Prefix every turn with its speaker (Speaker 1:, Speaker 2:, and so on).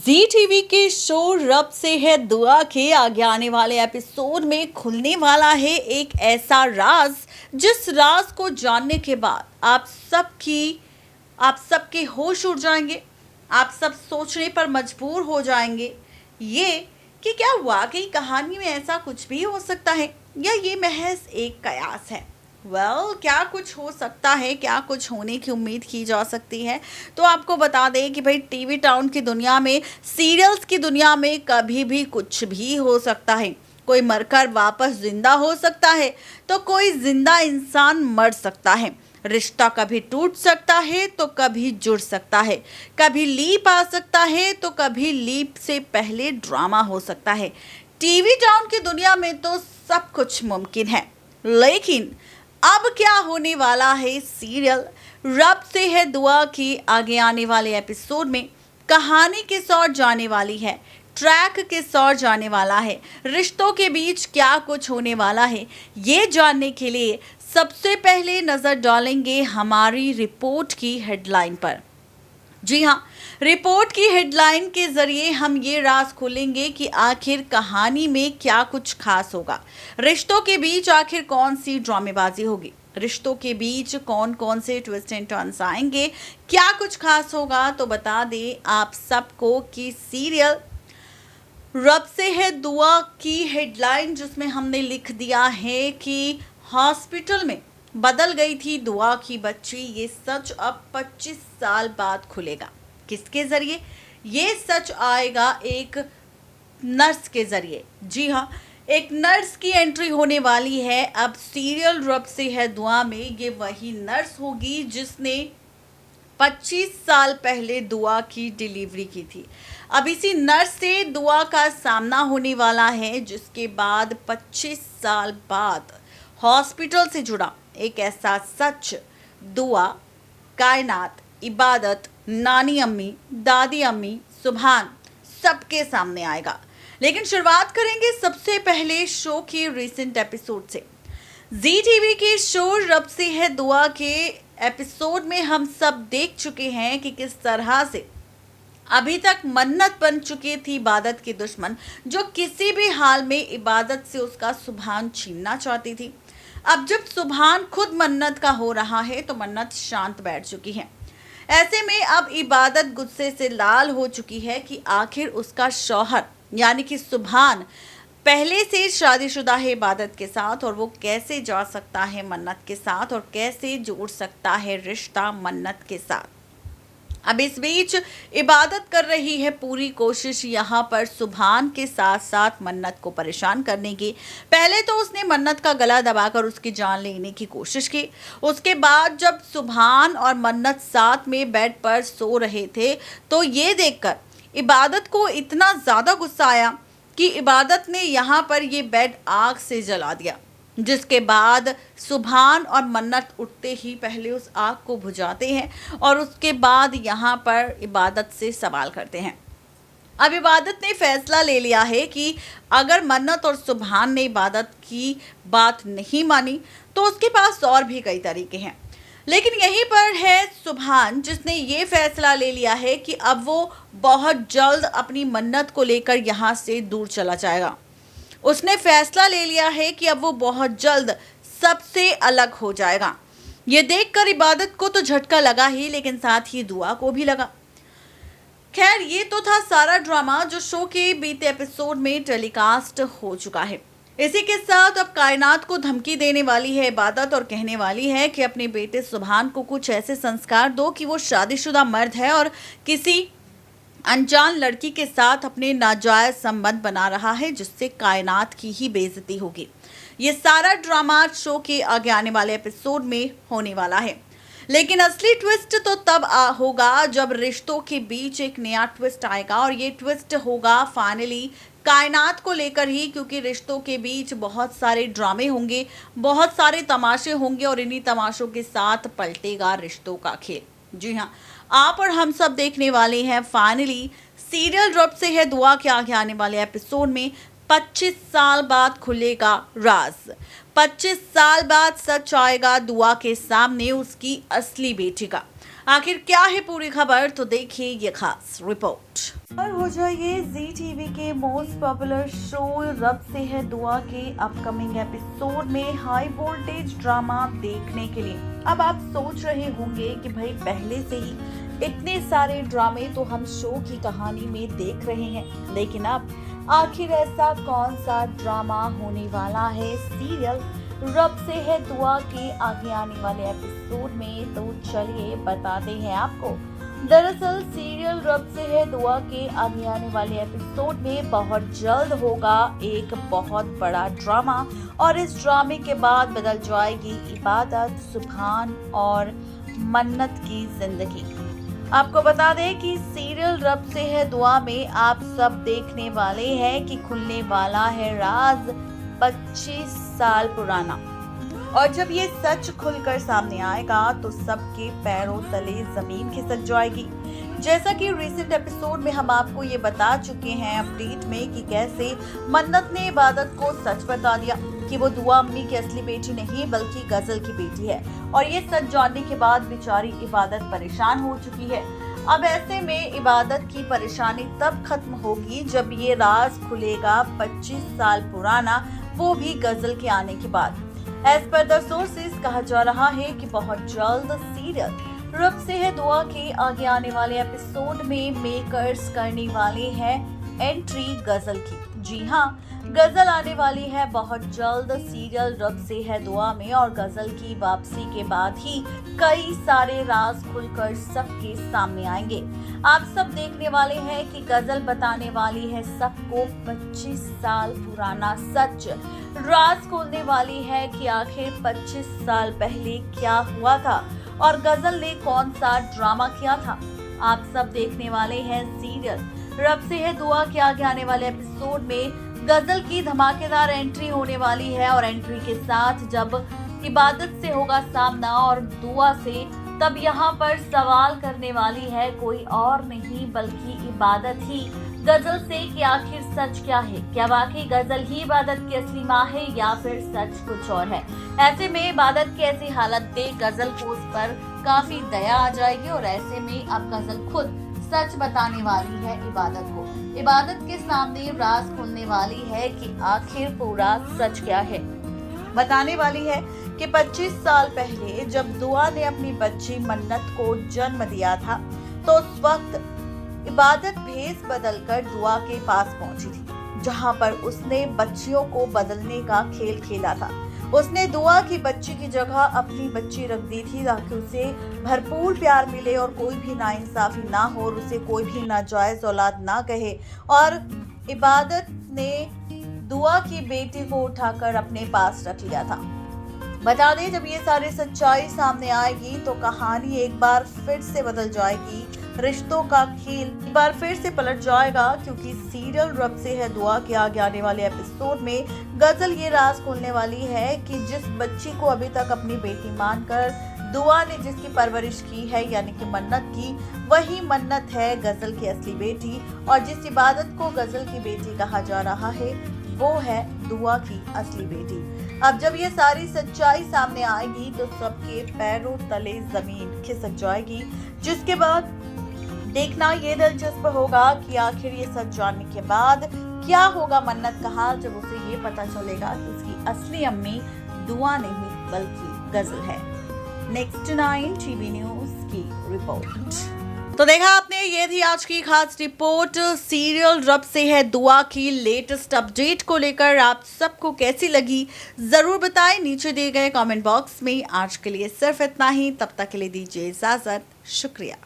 Speaker 1: जी TV के show रब से है दुआ के आगे आने वाले एपिसोड में खुलने वाला है एक ऐसा राज जिस राज को जानने के बाद आप सबके होश उड़ जाएंगे। आप सब सोचने पर मजबूर हो जाएंगे ये कि क्या वाकई कहानी में ऐसा कुछ भी हो सकता है या ये महज एक कयास है। क्या कुछ हो सकता है, क्या कुछ होने की उम्मीद की जा सकती है। तो आपको बता दें कि भाई टीवी टाउन की दुनिया में, सीरियल्स की दुनिया में कभी भी कुछ भी हो सकता है। कोई मरकर वापस जिंदा हो सकता है तो कोई जिंदा इंसान मर सकता है। रिश्ता कभी टूट सकता है तो कभी जुड़ सकता है। कभी लीप आ सकता है तो कभी लीप से पहले ड्रामा हो सकता है। टीवी टाउन की दुनिया में तो सब कुछ मुमकिन है। लेकिन अब क्या होने वाला है सीरियल रब से है दुआ की आगे आने वाले एपिसोड में। कहानी किस ओर जाने वाली है, ट्रैक किस ओर जाने वाला है, रिश्तों के बीच क्या कुछ होने वाला है, ये जानने के लिए सबसे पहले नजर डालेंगे हमारी रिपोर्ट की हेडलाइन पर। जी हाँ, रिपोर्ट की हेडलाइन के जरिए हम ये राज खोलेंगे कि आखिर कहानी में क्या कुछ खास होगा। रिश्तों के बीच आखिर कौन सी ड्रामेबाजी होगी, रिश्तों के बीच कौन कौन से ट्विस्ट एंड टर्न्स आएंगे, क्या कुछ खास होगा। तो बता दें आप सबको कि सीरियल रब से है दुआ की हेडलाइन जिसमें हमने लिख दिया है कि हॉस्पिटल में बदल गई थी दुआ की बच्ची, ये सच अब 25 साल बाद खुलेगा। किसके जरिए ये सच आएगा? एक नर्स के जरिए। जी हाँ, एक नर्स की एंट्री होने वाली है अब सीरियल रब से है दुआ में। ये वही नर्स होगी जिसने 25 साल पहले दुआ की डिलीवरी की थी। अब इसी नर्स से दुआ का सामना होने वाला है जिसके बाद 25 साल बाद हॉस्पिटल से जुड़ा एक ऐसा सच दुआ, कायनात, इबादत, नानी अम्मी, दादी अम्मी, सुभान सबके सामने आएगा। लेकिन शुरुआत करेंगे सबसे पहले शो के रीसेंट एपिसोड से। जी टीवी के शो रब से है दुआ के एपिसोड में हम सब देख चुके हैं कि किस तरह से अभी तक मन्नत बन चुकी थी इबादत की दुश्मन, जो किसी भी हाल में इबादत से उसका सुभान छीनना चाहती थी। अब जब सुभान खुद मन्नत का हो रहा है तो मन्नत शांत बैठ चुकी है। ऐसे में अब इबादत गुस्से से लाल हो चुकी है कि आखिर उसका शौहर यानी कि सुभान पहले से शादीशुदा है इबादत के साथ, और वो कैसे जा सकता है मन्नत के साथ और कैसे जोड़ सकता है रिश्ता मन्नत के साथ। अब इस बीच इबादत कर रही है पूरी कोशिश यहाँ पर सुभान के साथ साथ मन्नत को परेशान करने की। पहले तो उसने मन्नत का गला दबाकर उसकी जान लेने की कोशिश की। उसके बाद जब सुभान और मन्नत साथ में बेड पर सो रहे थे तो ये देखकर इबादत को इतना ज़्यादा गुस्सा आया कि इबादत ने यहाँ पर ये बेड आग से जला दिया, जिसके बाद सुभान और मन्नत उठते ही पहले उस आग को बुझाते हैं और उसके बाद यहाँ पर इबादत से सवाल करते हैं। अब इबादत ने फैसला ले लिया है कि अगर मन्नत और सुभान ने इबादत की बात नहीं मानी तो उसके पास और भी कई तरीके हैं। लेकिन यहीं पर है सुभान जिसने ये फैसला ले लिया है कि अब वो बहुत जल्द अपनी मन्नत को लेकर यहाँ से दूर चला जाएगा। उसने फैसला ले लिया है कि अब वो बहुत जल्द सबसे अलग हो जाएगा। ये देखकर इबादत को तो झटका लगा ही, लेकिन साथ ही दुआ को भी लगा। खैर, ये तो था सारा ड्रामा जो शो के बीते एपिसोड में टेलीकास्ट हो चुका है। इसी के साथ अब कायनात को धमकी देने वाली है इबादत और कहने वाली है कि अपने बेटे सुभान को कुछ ऐसे संस्कार दो कि वो शादीशुदा मर्द है और किसी अनजान लड़की के साथ अपने नाजायज संबंध बना रहा है जिससे कायनात की ही बेइज्जती होगी। ये सारा ड्रामा शो के आगे आने वाले एपिसोड में होने वाला है। लेकिन असली ट्विस्ट तो तब होगा जब रिश्तों के बीच एक नया ट्विस्ट आएगा, और ये ट्विस्ट होगा फाइनली कायनात को लेकर ही, क्योंकि रिश्तों के बीच बहुत सारे ड्रामे होंगे, बहुत सारे तमाशे होंगे और इन्हीं तमाशों के साथ पलटेगा रिश्तों का खेल। जी हाँ, आप और हम सब देखने वाले हैं फाइनली सीरियल रब से है दुआ के आगे आने वाले एपिसोड में 25 साल बाद खुलेगा राज। 25 साल बाद सच आएगा दुआ के सामने उसकी असली बेटी का। आखिर क्या है पूरी खबर, तो देखिए ये खास रिपोर्ट। और हो जाइए जी टीवी के मोस्ट पॉपुलर शो रब से है दुआ के अपकमिंग एपिसोड में हाई वोल्टेज ड्रामा देखने के लिए। अब आप सोच रहे होंगे कि भाई पहले से ही इतने सारे ड्रामे तो हम शो की कहानी में देख रहे हैं, लेकिन अब आखिर ऐसा कौन सा ड्रामा होने वाला है सीरियल रब से है दुआ के आगे आने वाले एपिसोड में, तो चलिए बताते हैं आपको। दरअसल सीरियल रब से है दुआ के आगे आने वाले एपिसोड में बहुत जल्द होगा एक बहुत बड़ा ड्रामा, और इस ड्रामे के बाद बदल जाएगी इबादत, सुभान और मन्नत की जिंदगी। आपको बता दें कि सीरियल रब से है दुआ में आप सब देखने वाले हैं कि खुलने वाला है राज 25 साल पुराना, और जब ये सच खुलकर सामने आएगा तो सबके पैरों तले जमीन खिसक जाएगी। जैसा कि रिसेंट एपिसोड में हम आपको ये बता चुके हैं अपडेट में कि कैसे मन्नत ने इबादत को सच बता दिया कि वो दुआ अम्मी की असली बेटी नहीं बल्कि गजल की बेटी है, और ये सच जानने के बाद बेचारी इबादत परेशान हो चुकी है। अब ऐसे में इबादत की परेशानी तब खत्म होगी जब ये राज खुलेगा 25 साल पुराना, वो भी गजल के आने के बाद। एज पर द सोर्सेज कहा जा रहा है कि बहुत जल्द सीरियल रब से है दुआ के आगे आने वाले एपिसोड में मेकर्स करने वाले हैं एंट्री गजल की। जी हाँ, गजल आने वाली है बहुत जल्द सीरियल रब से है दुआ में, और गजल की वापसी के बाद ही कई सारे राज खुलकर सबके सामने आएंगे। आप सब देखने वाले हैं कि गजल बताने वाली है सबको 25 साल पुराना सच। राज खोलने वाली है कि आखिर 25 साल पहले क्या हुआ था और गजल ने कौन सा ड्रामा किया था। आप सब देखने वाले हैं सीरियल रब से है दुआ के आगे आने वाले एपिसोड में गजल की धमाकेदार एंट्री होने वाली है, और एंट्री के साथ जब इबादत से होगा सामना और दुआ से, तब यहाँ पर सवाल करने वाली है कोई और नहीं बल्कि इबादत ही गजल से कि आखिर सच क्या है। क्या वाकई गजल ही इबादत की असली माँ है या फिर सच कुछ और है। ऐसे में इबादत की ऐसी हालत देख गजल को उस पर काफी दया आ जाएगी, और ऐसे में अब गजल खुद सच बताने वाली है इबादत को। इबादत के सामने राज खुलने वाली है कि आखिर पूरा सच क्या है। बताने वाली है कि 25 साल पहले जब दुआ ने अपनी बच्ची मन्नत को जन्म दिया था, तो उस वक्त इबादत भेस बदलकर दुआ के पास पहुंची थी, जहां पर उसने बच्चियों को बदलने का खेल खेला था। उसने दुआ की बच्ची की जगह अपनी बच्ची रख दी थी ताकि उसे भरपूर प्यार मिले और कोई भी नाइंसाफी ना हो और उसे कोई भी नाजायज औलाद ना कहे। और इबादत ने दुआ की बेटी को उठाकर अपने पास रख लिया था। बता दें, जब ये सारी सच्चाई सामने आएगी तो कहानी एक बार फिर से बदल जाएगी, रिश्तों का खेल एक बार फिर से पलट जाएगा, क्योंकि सीरियल रब से है दुआ के आगे आने वाले एपिसोड में गजल ये राज खोलने वाली है कि जिस बच्ची को अभी तक अपनी बेटी मानकर दुआ ने जिसकी परवरिश की है यानी कि मन्नत की, वही मन्नत है गजल की असली बेटी, और जिस इबादत को गजल की बेटी कहा जा रहा है वो है दुआ की असली बेटी। अब जब ये सारी सच्चाई सामने आएगी तो सबके पैरों तले जमीन खिसक जाएगी, जिसके बाद देखना ये दिलचस्प होगा कि आखिर ये सच जानने के बाद क्या होगा मन्नत का हाल, जब उसे ये पता चलेगा कि उसकी असली अम्मी दुआ नहीं बल्कि गजल है। नेक्स्ट 9 टीवी न्यूज़ की रिपोर्ट। तो देखा आपने, ये थी आज की खास रिपोर्ट सीरियल रब से है दुआ की लेटेस्ट अपडेट को लेकर। आप सबको कैसी लगी जरूर बताएं नीचे दिए गए कमेंट बॉक्स में। आज के लिए सिर्फ इतना ही, तब तक के लिए दीजिए इजाजत, शुक्रिया।